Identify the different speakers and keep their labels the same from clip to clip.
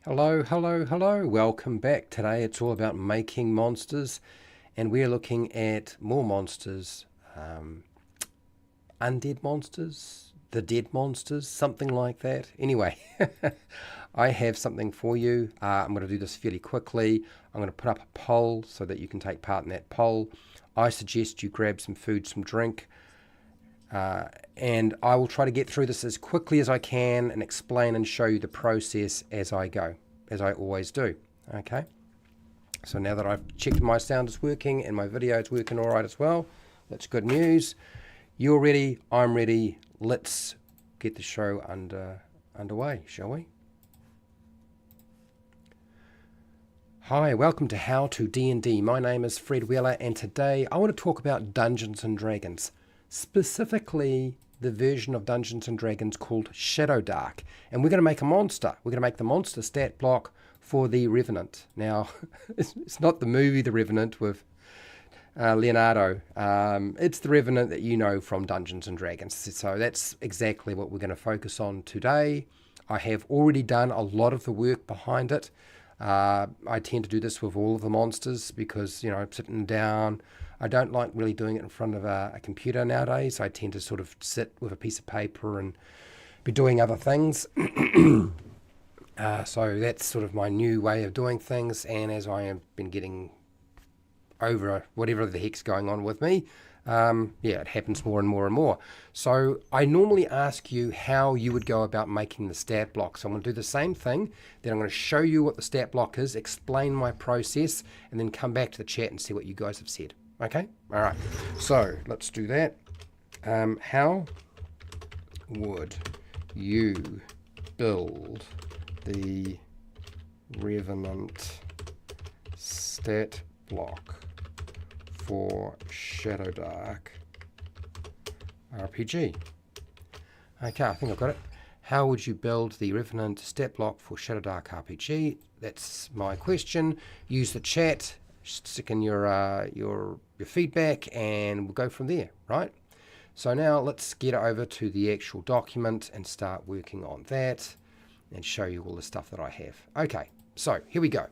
Speaker 1: Hello, hello, hello. Welcome back. Today it's all about making monsters, and we're looking at more monsters, undead monsters, the dead monsters, something like that. Anyway, I have something for you. I'm going to do this fairly quickly. I'm going to put up a poll so that you can take part in that poll. I suggest you grab some food, some drink, and I will try to get through this as quickly as I can and explain and show you the process as I go, as I always do. Okay, so now that I've checked my sound is working and my video is working all right as well, that's good news. You're ready, I'm ready. Let's get the show underway, shall we? Hi, welcome to How to D&D. My name is Fred Wheeler, and today I want to talk about Dungeons and Dragons, specifically the version of Dungeons and Dragons called Shadowdark. And we're going to make a monster. We're going to make the monster stat block for the Revenant. Now, it's not the movie The Revenant with Leonardo. It's the Revenant that you know from Dungeons and Dragons. So that's exactly what we're going to focus on today. I have already done a lot of the work behind it. I tend to do this with all of the monsters because, you know, sitting down, I don't like really doing it in front of a computer nowadays. I tend to sort of sit with a piece of paper and be doing other things. So that's sort of my new way of doing things. And as I have been getting over whatever the heck's going on with me, it happens more and more and more. So I normally ask you how you would go about making the stat block. So I'm going to do the same thing. Then I'm going to show you what the stat block is, explain my process, and then come back to the chat and see what you guys have said. Okay? All right. So let's do that. How would you build the Revenant stat block for Shadowdark RPG? Okay, I think I've got it. How would you build the Revenant stat block for Shadowdark RPG? That's my question. Use the chat, stick in your feedback, and we'll go from there, right? So now let's get over to the actual document and start working on that and show you all the stuff that I have. Okay, so here we go.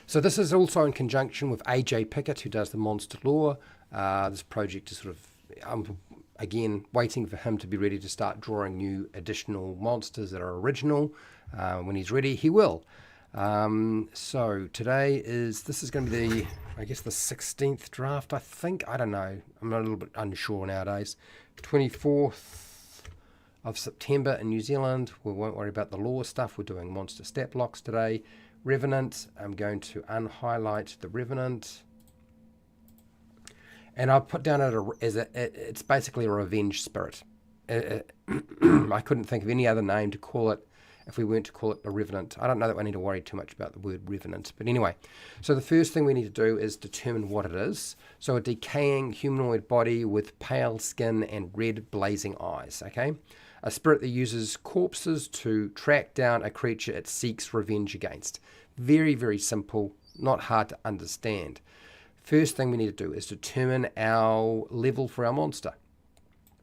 Speaker 1: So this is also in conjunction with AJ Pickett, who does the monster lore. This project is sort of, I'm again waiting for him to be ready to start drawing new additional monsters that are original. When he's ready, he will. So today this is going to be I guess the 16th draft, I think. I don't know. I'm a little bit unsure nowadays. 24th of September in New Zealand. We won't worry about the lore stuff. We're doing monster stat blocks today. Revenant, I'm going to unhighlight the Revenant, and I'll put down it's basically a revenge spirit. I couldn't think of any other name to call it if we weren't to call it a Revenant. I don't know that I need to worry too much about the word Revenant, but anyway. So the first thing we need to do is determine what it is. So a decaying humanoid body with pale skin and red blazing eyes, okay? A spirit that uses corpses to track down a creature it seeks revenge against. Very, very simple, not hard to understand. First thing we need to do is determine our level for our monster.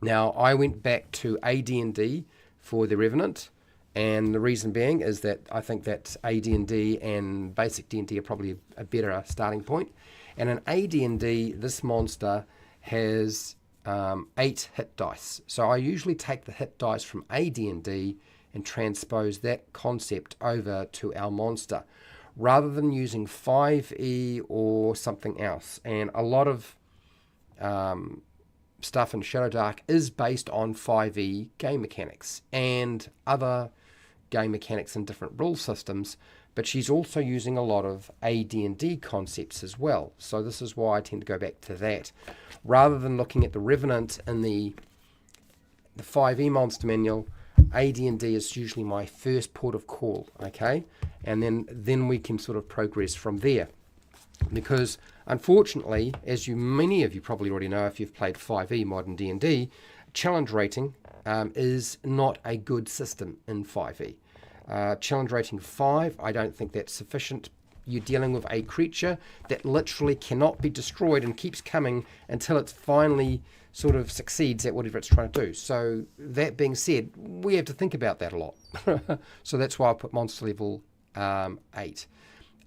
Speaker 1: Now, I went back to AD&D for the Revenant, and the reason being is that I think that AD&D and basic D&D are probably a better starting point. And in AD&D, this monster has 8 hit dice. So I usually take the hit dice from AD&D and transpose that concept over to our monster, rather than using 5e or something else. And a lot of stuff in Shadowdark is based on 5e game mechanics and other game mechanics in different rule systems, but she's also using a lot of AD&D concepts as well. So this is why I tend to go back to that. Rather than looking at the Revenant in the 5e monster manual, AD&D is usually my first port of call, okay? And then we can sort of progress from there. Because unfortunately, as many of you probably already know if you've played 5e modern D&D, challenge rating is not a good system in 5e. Challenge rating 5, I don't think that's sufficient. You're dealing with a creature that literally cannot be destroyed and keeps coming until it finally sort of succeeds at whatever it's trying to do. So that being said, we have to think about that a lot. So that's why I put monster level 8.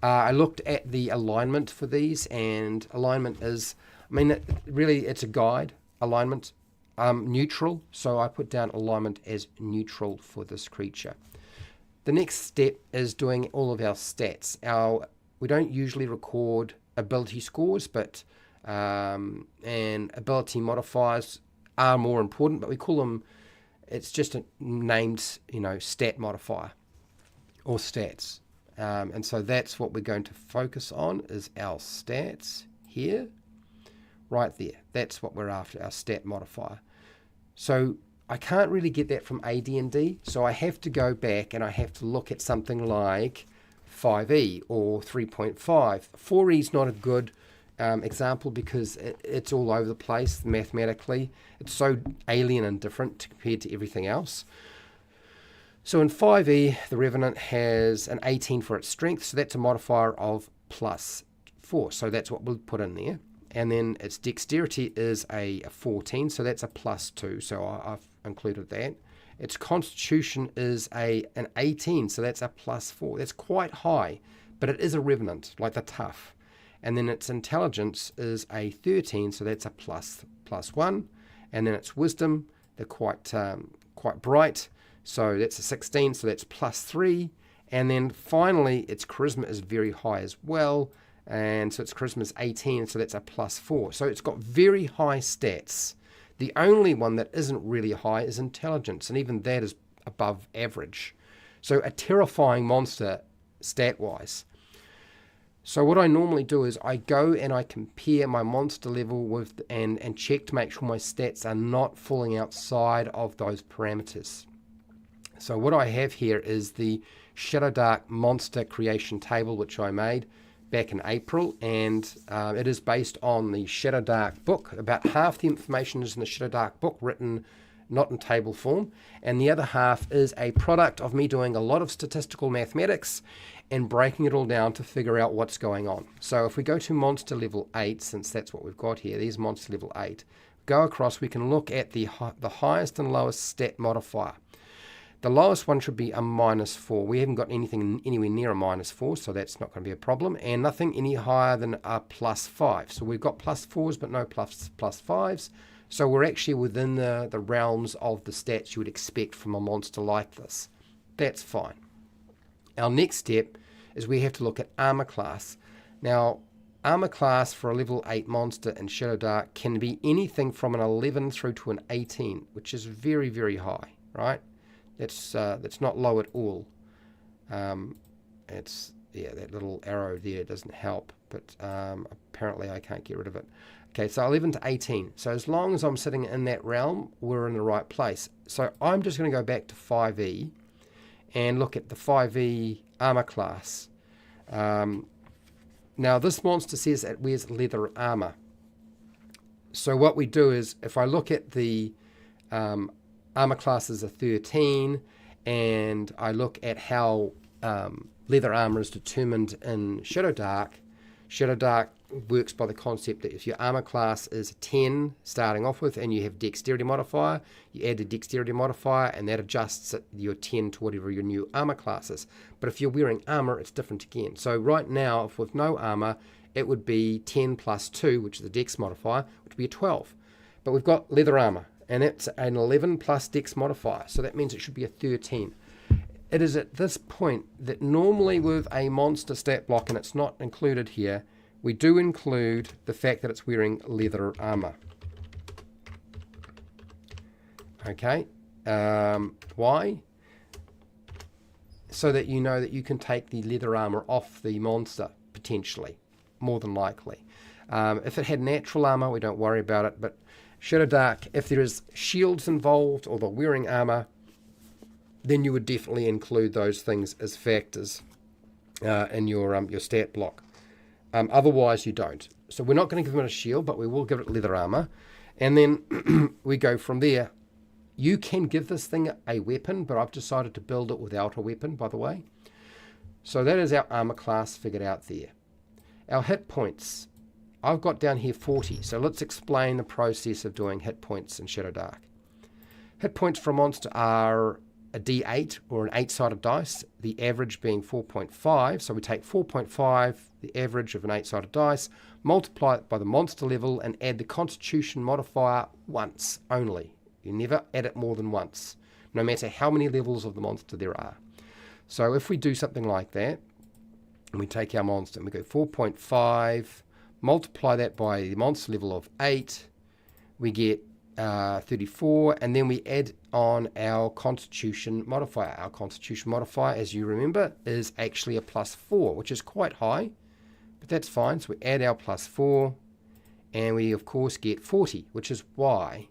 Speaker 1: I looked at the alignment for these, and alignment is, I mean, really it's a guide alignment. Neutral, so I put down alignment as neutral for this creature. The next step is doing all of our stats. We don't usually record ability scores, but and ability modifiers are more important, but we call them, it's just a named, stat modifier or stats. And so that's what we're going to focus on, is our stats here, right there. That's what we're after, our stat modifier. So I can't really get that from AD&D, so I have to go back and I have to look at something like 5e or 3.5. 4e is not a good example because it's all over the place mathematically. It's so alien and different compared to everything else. So in 5e, the Revenant has an 18 for its strength, so that's a modifier of +4. So that's what we'll put in there. And then its dexterity is a 14, so that's a +2. So I've included that. Its constitution is an 18, so that's a +4. That's quite high, but it is a Revenant, like the tough. And then its intelligence is a 13, so that's a +1. And then its wisdom, they're quite bright. So that's a 16, so that's +3. And then finally, its charisma is very high as well. And so its charisma is 18, so that's a +4. So it's got very high stats. The only one that isn't really high is intelligence, and even that is above average. So a terrifying monster stat-wise. So what I normally do is I go and I compare my monster level with and check to make sure my stats are not falling outside of those parameters. So what I have here is the Shadowdark monster creation table, which I made back in April, and it is based on the Shadowdark book. About half the information is in the Shadowdark book, written not in table form, and the other half is a product of me doing a lot of statistical mathematics and breaking it all down to figure out what's going on. So if we go to monster level 8, since that's what we've got here, these monster level 8, go across, we can look at the highest and lowest stat modifier. The lowest one should be a -4. We haven't got anything anywhere near a -4, so that's not going to be a problem. And nothing any higher than a +5. So we've got +4s, but no +5s. So we're actually within the realms of the stats you would expect from a monster like this. That's fine. Our next step is we have to look at armor class. Now, armor class for a level 8 monster in Shadowdark can be anything from an 11 through to an 18, which is very, very high, right? That's not low at all. That little arrow there doesn't help, but apparently I can't get rid of it. Okay, so 11 to 18. So as long as I'm sitting in that realm, we're in the right place. So I'm just going to go back to 5e and look at the 5e armor class. Now this monster says it wears leather armor. So what we do is, if I look at the armor class is a 13, and I look at how leather armor is determined in Shadowdark. Shadowdark works by the concept that if your armor class is 10 starting off with, and you have dexterity modifier, you add a dexterity modifier, and that adjusts your 10 to whatever your new armor class is. But if you're wearing armor, it's different again. So right now, if with no armor, it would be 10 plus 2, which is the dex modifier, which would be a 12. But we've got leather armor, and it's an 11 plus dex modifier, so that means it should be a 13. It is at this point that normally with a monster stat block, and it's not included here, we do include the fact that it's wearing leather armor. Okay, why? So that you know that you can take the leather armor off the monster, potentially, more than likely. If it had natural armor, we don't worry about it, but Shadowdark, if there is shields involved or the wearing armor, then you would definitely include those things as factors in your stat block. Otherwise, you don't. So we're not going to give it a shield, but we will give it leather armor. And then we go from there. You can give this thing a weapon, but I've decided to build it without a weapon, by the way. So that is our armor class figured out there. Our hit points, I've got down here 40. So let's explain the process of doing hit points in Shadowdark. Hit points for a monster are a D8 or an 8-sided dice, the average being 4.5. So we take 4.5, the average of an 8-sided dice, multiply it by the monster level, and add the Constitution modifier once only. You never add it more than once, no matter how many levels of the monster there are. So if we do something like that, and we take our monster and we go 4.5, multiply that by the monster level of 8, we get 34, and then we add on our Constitution modifier. Our Constitution modifier, as you remember, is actually a +4, which is quite high, but that's fine. So we add our +4, and we of course get 40, which is why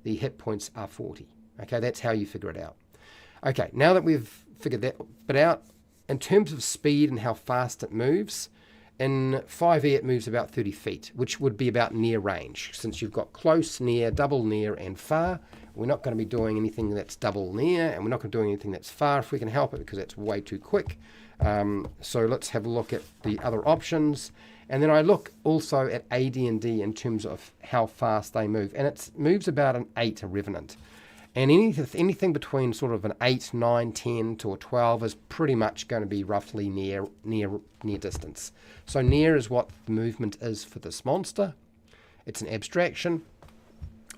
Speaker 1: the hit points are 40. Okay, that's how you figure it out. Okay, now that we've figured that bit out, in terms of speed and how fast it moves, in 5e it moves about 30 feet, which would be about near range. Since you've got close, near, double near, and far, we're not going to be doing anything that's double near, and we're not going to be doing anything that's far if we can help it, because that's way too quick. So let's have a look at the other options. And then I look also at AD&D in terms of how fast they move. And it moves about an 8, a Revenant. And anything between sort of an 8, 9, 10 to a 12 is pretty much going to be roughly near distance. So near is what the movement is for this monster. It's an abstraction.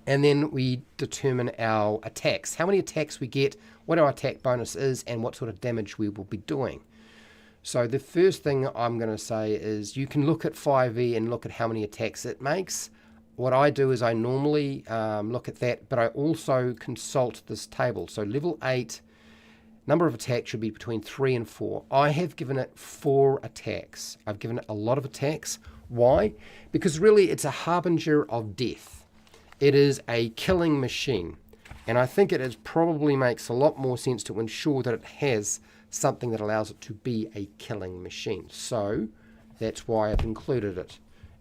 Speaker 1: And then we determine our attacks. How many attacks we get, what our attack bonus is, and what sort of damage we will be doing. So the first thing I'm going to say is you can look at 5e and look at how many attacks it makes. What I do is I normally look at that, but I also consult this table. So level 8, number of attacks should be between 3 and 4. I have given it 4 attacks. I've given it a lot of attacks. Why? Because really it's a harbinger of death. It is a killing machine. And I think it probably makes a lot more sense to ensure that it has something that allows it to be a killing machine. So that's why I've included it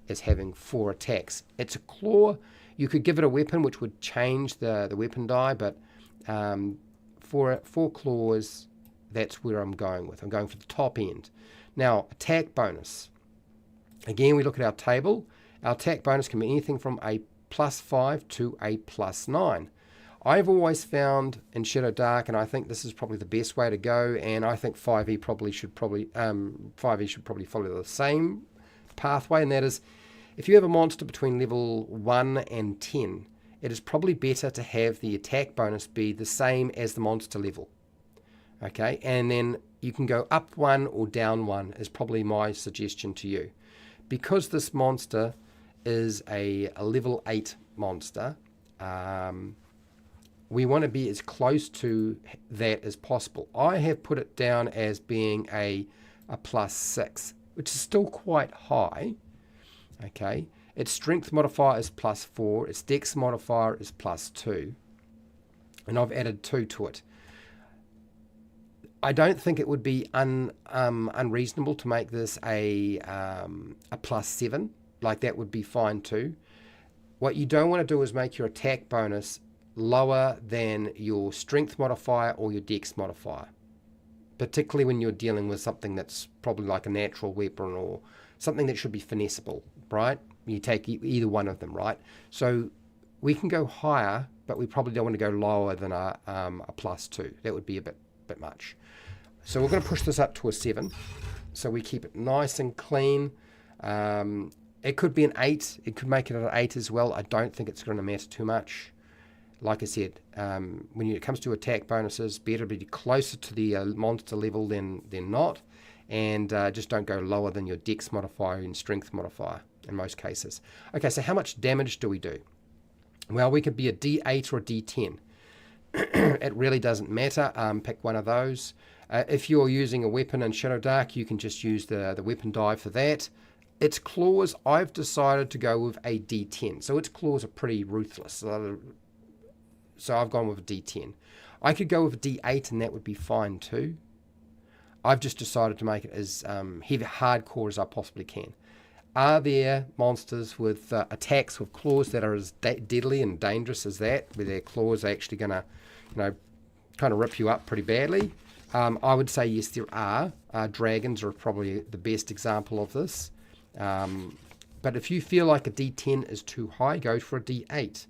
Speaker 1: as having 4 attacks. It's a claw. You could give it a weapon, which would change the weapon die, but for 4 claws, that's where I'm going with. I'm going for the top end. Now, attack bonus. Again, we look at our table. Our attack bonus can be anything from a +5 to a +9. I've always found in Shadowdark, and I think this is probably the best way to go, and I think 5e should probably follow the same pathway, and that is, if you have a monster between level 1 and 10, it is probably better to have the attack bonus be the same as the monster level. Okay, and then you can go up 1 or down 1 is probably my suggestion to you. Because this monster is a level 8 monster, we want to be as close to that as possible. I have put it down as being a +6, which is still quite high. Okay, its strength modifier is +4, its dex modifier is +2, and I've added 2 to it. I don't think it would be unreasonable to make this a +7. Like, that would be fine too. What you don't want to do is make your attack bonus lower than your strength modifier or your dex modifier, particularly when you're dealing with something that's probably like a natural weapon or something that should be finessable, right? You take either one of them, right? So we can go higher, but we probably don't want to go lower than a +2. That would be a bit much. So we're going to push this up to a 7, so we keep it nice and clean. It could be an 8. It could make it an 8 as well. I don't think it's going to matter too much. Like I said, when it comes to attack bonuses, better be closer to the monster level than not, and just don't go lower than your dex modifier and strength modifier in most cases. Okay, so how much damage do we do? Well, we could be a D8 or a D10. It really doesn't matter. Pick one of those. If you're using a weapon in Shadowdark, you can just use the weapon die for that. Its claws, I've decided to go with a D10. So its claws are pretty ruthless. So I've gone with a D10. I could go with a D8 and that would be fine too. I've just decided to make it as heavy, hardcore as I possibly can. Are there monsters with attacks with claws that are as deadly and dangerous as that, where their claws are actually going to, kind of rip you up pretty badly? I would say yes, there are. Dragons are probably the best example of this. But if you feel like a D10 is too high, go for a D8.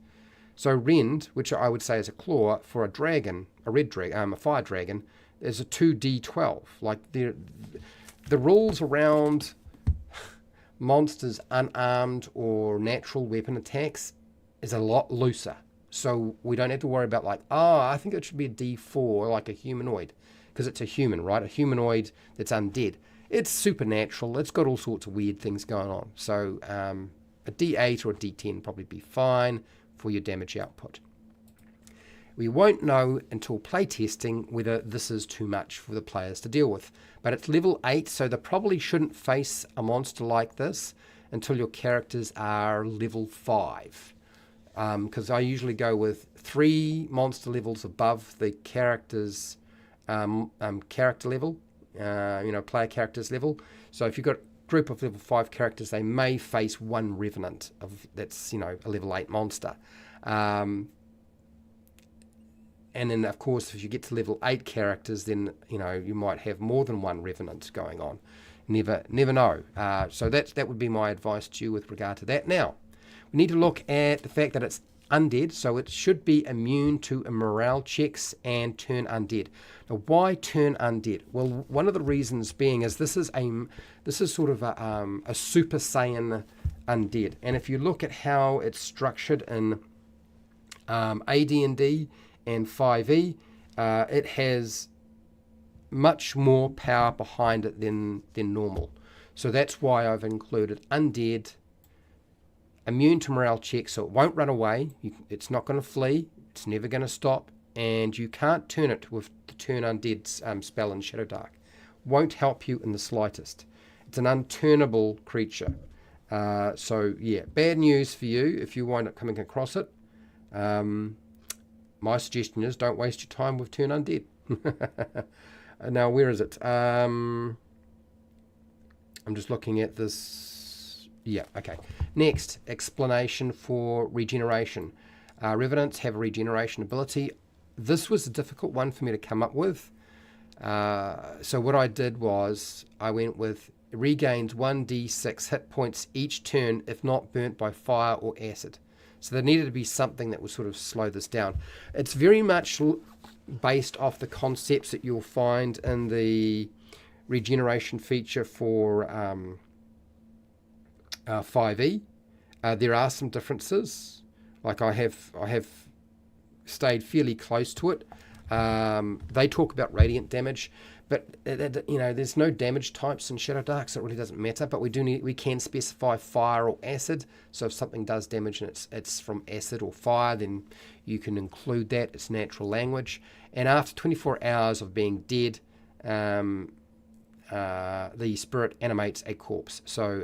Speaker 1: So rend, which I would say is a claw for a dragon, a red dragon, a fire dragon, is a 2d12. Like the rules around monsters unarmed or natural weapon attacks is a lot looser. So we don't have to worry about like, oh, I think it should be a d4 like a humanoid, because it's a human, right? A humanoid that's undead. It's supernatural. It's got all sorts of weird things going on. So a d8 or a d10 would probably be fine for your damage output. We won't know until playtesting whether this is too much for the players to deal with. But it's level 8, so they probably shouldn't face a monster like this until your characters are level 5. Because I usually go with 3 monster levels above the character's character level, player characters level. So if you've got a group of level 5 characters, they may face one Revenant that's a level 8 monster. And then, of course, if you get to level 8 characters, then, you might have more than one Revenant going on. Never know. So that would be my advice to you with regard to that. Now, we need to look at the fact that it's undead, so it should be immune to morale checks and turn undead. Now, why turn undead? Well, one of the reasons being is this is sort of a Super Saiyan undead. And if you look at how it's structured in AD&D and 5e, it has much more power behind it than normal. So that's why I've included undead, immune to morale checks, so it won't run away, it's not going to flee, it's never going to stop, and you can't turn it with the turn undead spell in Shadowdark. Won't help you in the slightest. It's an unturnable creature. So yeah, bad news for you if you wind up coming across it. My suggestion is don't waste your time with turn undead. Now, where is it? I'm just looking at this. Yeah, okay. Next, explanation for regeneration. Revenants have a regeneration ability. This was a difficult one for me to come up with. So what I did was I went with regains 1d6 hit points each turn if not burnt by fire or acid. So there needed to be something that would sort of slow this down. It's very much based off the concepts that you'll find in the regeneration feature for 5e. There are some differences. Like I have stayed fairly close to it. They talk about radiant damage, but there's no damage types in Shadowdark, so it really doesn't matter. But we can specify fire or acid. So if something does damage and it's from acid or fire, then you can include that. It's natural language. And after 24 hours of being dead, the spirit animates a corpse. So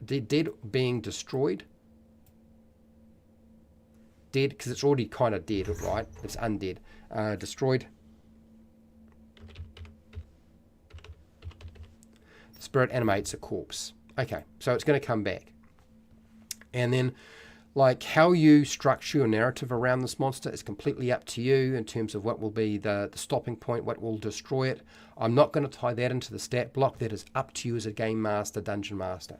Speaker 1: dead being destroyed. Dead because it's already kind of dead, right? It's undead. Destroyed. The spirit animates a corpse. Okay, so it's going to come back. And then, like, how you structure your narrative around this monster is completely up to you in terms of what will be the stopping point, what will destroy it. I'm not going to tie that into the stat block. That is up to you as a game master, dungeon master.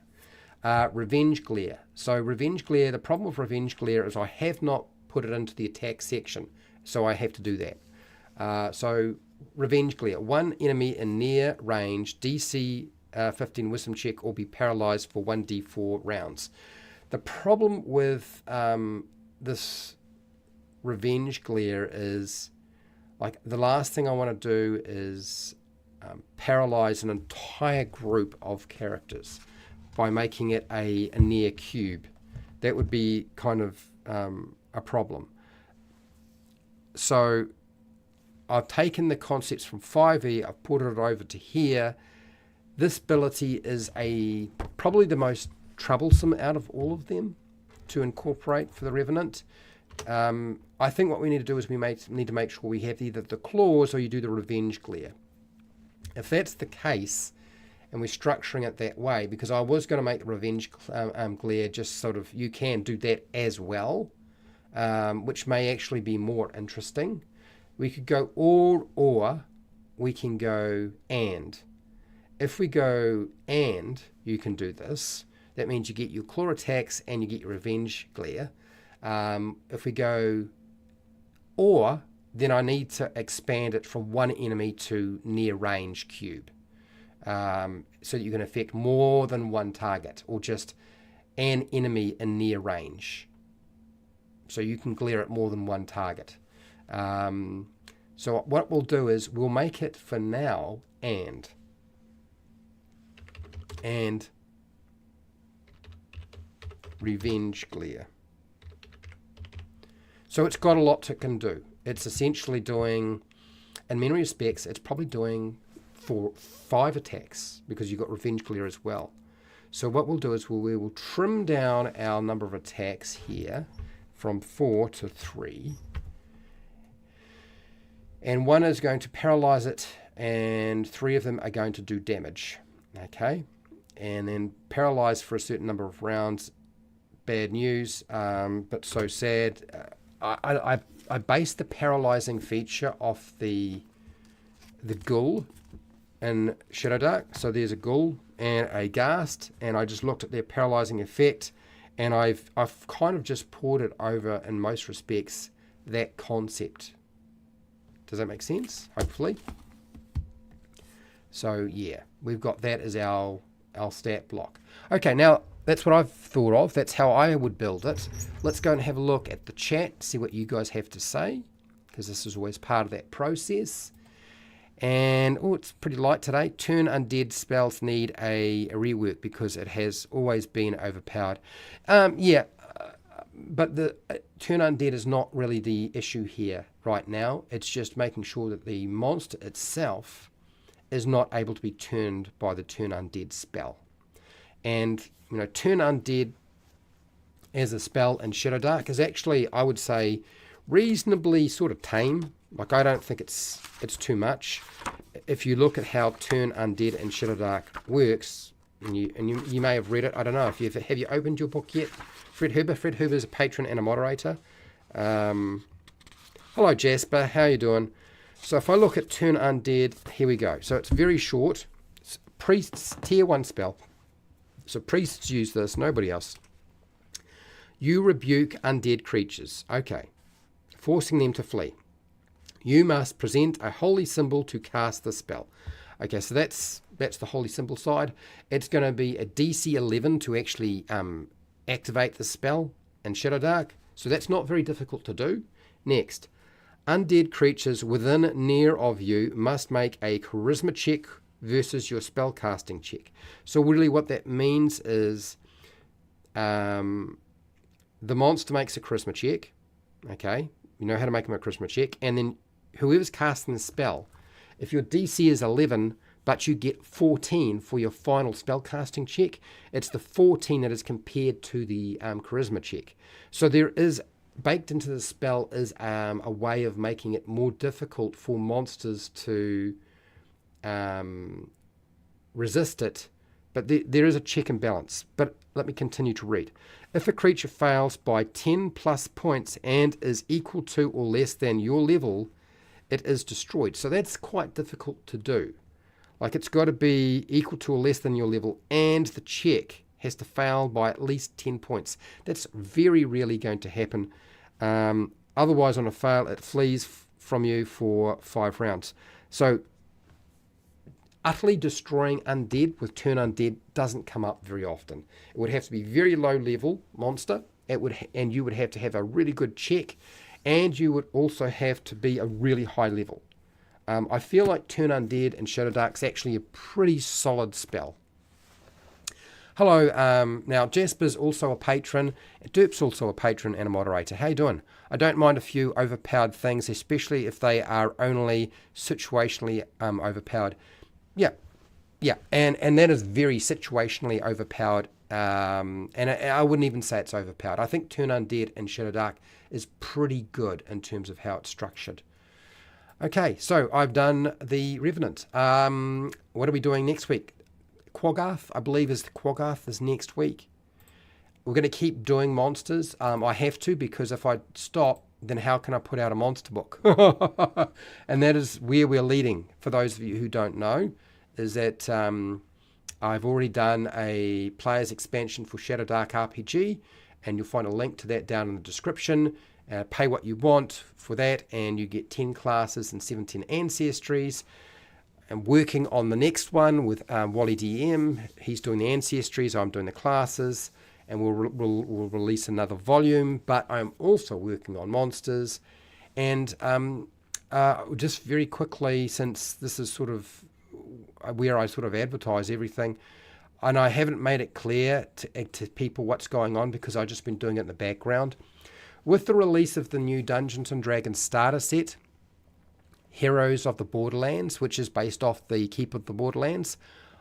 Speaker 1: Revenge Glare. So Revenge Glare, the problem with Revenge Glare is I have not put it into the attack section, so I have to do that. So Revenge Glare. One enemy in near range, DC 15 wisdom check, or be paralyzed for 1d4 rounds. The problem with this Revenge Glare is, like, the last thing I want to do is paralyze an entire group of characters by making it a near cube. That would be kind of a problem. So I've taken the concepts from 5e, I've put it over to here. This ability is probably the most troublesome out of all of them to incorporate for the Revenant. I think what we need to do is we need to make sure we have either the claws or you do the Revenge Glare. If that's the case, and we're structuring it that way, because I was going to make the Revenge Glare just sort of, you can do that as well, which may actually be more interesting. We could go or we can go and. If we go and, you can do this. That means you get your claw attacks and you get your Revenge Glare. If we go, or then I need to expand it from one enemy to near range cube, so that you can affect more than one target, or just an enemy in near range. So you can glare at more than one target. So what we'll do is we'll make it for now and revenge glare. So it's got a lot it can do. It's essentially doing, in many respects, it's probably doing 5 attacks, because you've got revenge glare as well. So what we'll do is we will trim down our number of attacks here from 4 to 3. And 1 is going to paralyze it, and 3 of them are going to do damage. Okay? And then paralyze for a certain number of rounds. Bad news, but so sad. I based the paralyzing feature off the ghoul in Shadowdark. So there's a ghoul and a ghast, and I just looked at their paralyzing effect, and I've kind of just poured it over, in most respects, that concept. Does that make sense? Hopefully. So yeah, we've got that as our stat block. Okay, now that's what I've thought of. That's how I would build it. Let's go and have a look at the chat, see what you guys have to say, because this is always part of that process. And, oh, it's pretty light today. Turn undead spells need a rework because it has always been overpowered. Yeah, but the turn undead is not really the issue here right now. It's just making sure that the monster itself is not able to be turned by the turn undead spell. And, you know, turn undead as a spell in Shadowdark is actually, I would say, reasonably sort of tame. Like, I don't think it's too much. If you look at how turn undead in Shadowdark works, and you may have read it, I don't know, have you opened your book yet? Fred Huber is a patron and a moderator. Hello Jasper, how you doing? So if I look at turn undead, here we go. So it's very short. It's priest's tier 1 spell. So priests use this, nobody else. You rebuke undead creatures. Okay. Forcing them to flee. You must present a holy symbol to cast the spell. Okay, so that's the holy symbol side. It's going to be a DC 11 to actually activate the spell in Shadowdark. So that's not very difficult to do. Next, undead creatures within near of you must make a charisma check versus your spell casting check. So really what that means is the monster makes a charisma check. Okay, you know how to make them a charisma check. And then whoever's casting the spell, if your DC is 11, but you get 14 for your final spell casting check, it's the 14 that is compared to the charisma check. So there is, baked into the spell is a way of making it more difficult for monsters to resist it, but there is a check and balance. But let me continue to read. If a creature fails by 10 plus points and is equal to or less than your level, it is destroyed. So that's quite difficult to do. Like, it's got to be equal to or less than your level, and the check has to fail by at least 10 points. That's very rarely going to happen. Otherwise, on a fail, it flees from you for 5 rounds. So utterly destroying undead with turn undead doesn't come up very often. It would have to be very low level monster. And you would have to have a really good check, and you would also have to be a really high level. I feel like turn undead in Shadowdark's actually a pretty solid spell. Hello, now Jasper's also a patron, Derp's also a patron and a moderator. How you doing? I don't mind a few overpowered things, especially if they are only situationally overpowered. Yeah, and that is very situationally overpowered, and I wouldn't even say it's overpowered. I think turn undead in Shadowdark is pretty good in terms of how it's structured. Okay, so I've done the Revenant. What are we doing next week? Quaggarth, I believe, is next week. We're going to keep doing monsters. I have to, because if I stop, then how can I put out a monster book? And that is where we're leading. For those of you who don't know, is that I've already done a player's expansion for Shadowdark RPG, and you'll find a link to that down in the description. Pay what you want for that, and you get 10 classes and 17 ancestries. I'm working on the next one with Wally DM. He's doing the ancestries, I'm doing the classes, and we'll release another volume. But I'm also working on monsters. And just very quickly, since this is sort of where I sort of advertise everything, and I haven't made it clear to people what's going on because I've just been doing it in the background. With the release of the new Dungeons & Dragons starter set, Heroes of the Borderlands, which is based off the Keep of the Borderlands,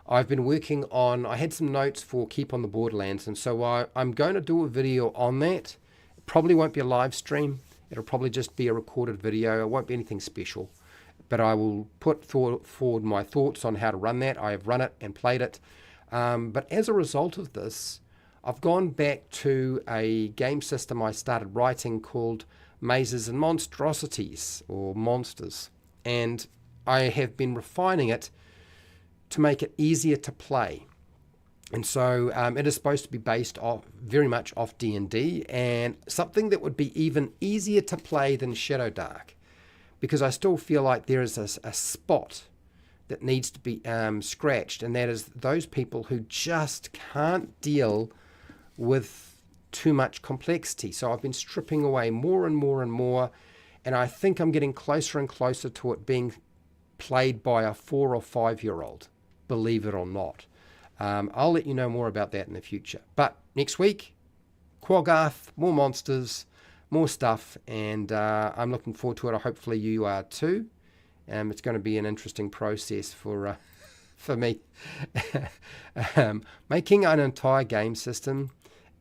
Speaker 1: I've been working on, I had some notes for Keep on the Borderlands, and so I'm going to do a video on that. It probably won't be a live stream. It'll probably just be a recorded video. It won't be anything special. But I will put forward my thoughts on how to run that. I have run it and played it. But as a result of this, I've gone back to a game system I started writing called Mazes and Monstrosities, or Monsters. And I have been refining it to make it easier to play. And so it is supposed to be based off very much off D&D, and something that would be even easier to play than Shadowdark, because I still feel like there is a spot that needs to be scratched, and that is those people who just can't deal with too much complexity. So I've been stripping away more and more and more, and I think I'm getting closer and closer to it being played by a 4 or 5 year old, believe it or not. I'll let you know more about that in the future. But next week, Quaggarth, more monsters, more stuff, and I'm looking forward to it. Hopefully you are too. It's going to be an interesting process for me. Making an entire game system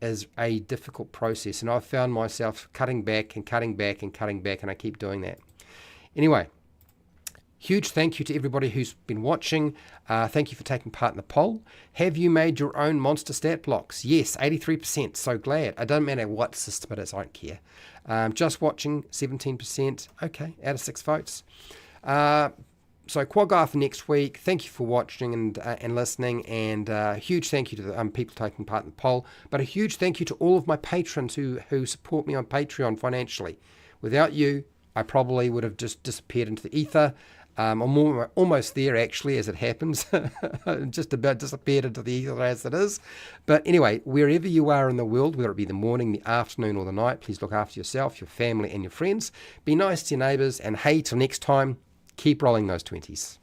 Speaker 1: is a difficult process, and I've found myself cutting back and cutting back and cutting back, and I keep doing that. Anyway, huge thank you to everybody who's been watching. Thank you for taking part in the poll. Have you made your own monster stat blocks? Yes, 83%. So glad. It doesn't matter what system it is. I don't care. Just watching, 17%. Okay, out of 6 votes. So Quaggarth next week. Thank you for watching and listening, and huge thank you to the people taking part in the poll. But a huge thank you to all of my patrons who support me on Patreon financially. Without you, I probably would have just disappeared into the ether. I'm almost there, actually, as it happens. Just about disappeared into the ether as it is. But anyway, wherever you are in the world, whether it be the morning, the afternoon, or the night, please look after yourself, your family, and your friends. Be nice to your neighbours, and hey, till next time, keep rolling those 20s.